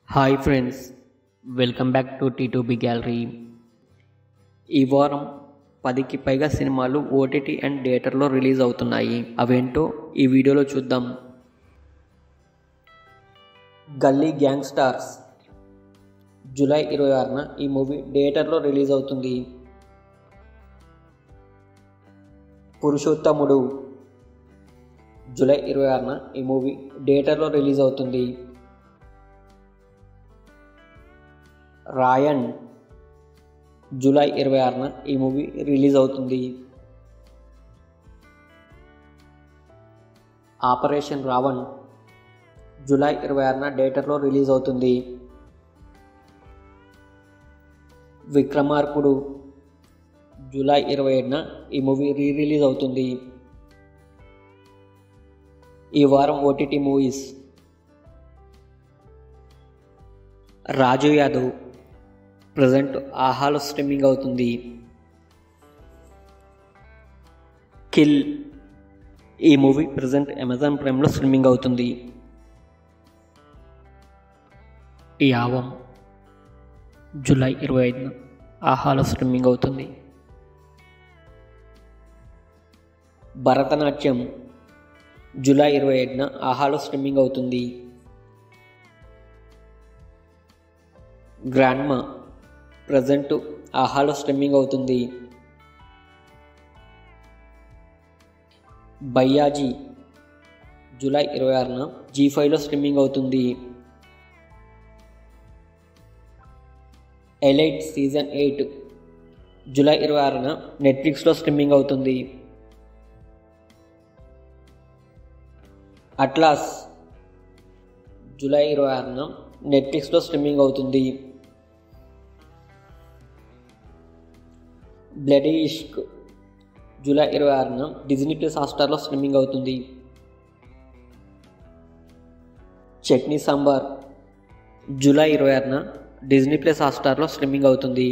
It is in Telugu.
Hi friends, welcome back to T2B gallery. ఈ వారం 10కి పైగా సినిమాలు ఓటీటీ అండ్ థియేటర్లో రిలీజ్ అవుతున్నాయి. అవేంటో ఈ వీడియోలో చూద్దాం. గల్లీ గ్యాంగ్స్టర్స్ జూలై 26న ఈ మూవీ థియేటర్లో రిలీజ్ అవుతుంది. పురుషోత్తముడు జూలై 26న ఈ మూవీ థియేటర్లో రిలీజ్ అవుతుంది. రాయన్ జూలై 26న ఈ మూవీ రిలీజ్ అవుతుంది. ఆపరేషన్ రావణ్ జూలై 26న థియేటర్లో రిలీజ్ అవుతుంది. విక్రమార్కుడు జూలై 27న ఈ మూవీ రిలీజ్ అవుతుంది. ఈ వారం ఓటీటీ మూవీస్: రాజు యాదవ్ ప్రజెంట్ ఆహాలో స్ట్రీమింగ్ అవుతుంది. కిల్ ఈ మూవీ ప్రజెంట్ అమెజాన్ ప్రైమ్లో స్ట్రీమింగ్ అవుతుంది. యావం జూలై 25న ఆహాలో స్ట్రీమింగ్ అవుతుంది. భరతనాట్యం జూలై 27న ఆహాలో స్ట్రీమింగ్ అవుతుంది. గ్రాండ్మా ప్రజెంట్ ఆహాలో స్ట్రీమింగ్ అవుతుంది. బయ్యాజీ జూలై 26న G5లో స్ట్రీమింగ్ అవుతుంది. ఎలైట్ సీజన్ 8 జూలై 26న నెట్ఫ్లిక్స్లో స్ట్రీమింగ్ అవుతుంది. అట్లాస్ జూలై 26న నెట్ఫ్లిక్స్లో స్ట్రీమింగ్ అవుతుంది. బ్లడీ ఇష్క్ జూలై 26న డిజ్నీ ప్లస్ హాట్‌స్టార్లో స్ట్రీమింగ్ అవుతుంది. చట్నీ సాంబార్ జూలై 26న డిజ్నీ ప్లస్ హాట్‌స్టార్లో స్ట్రీమింగ్ అవుతుంది.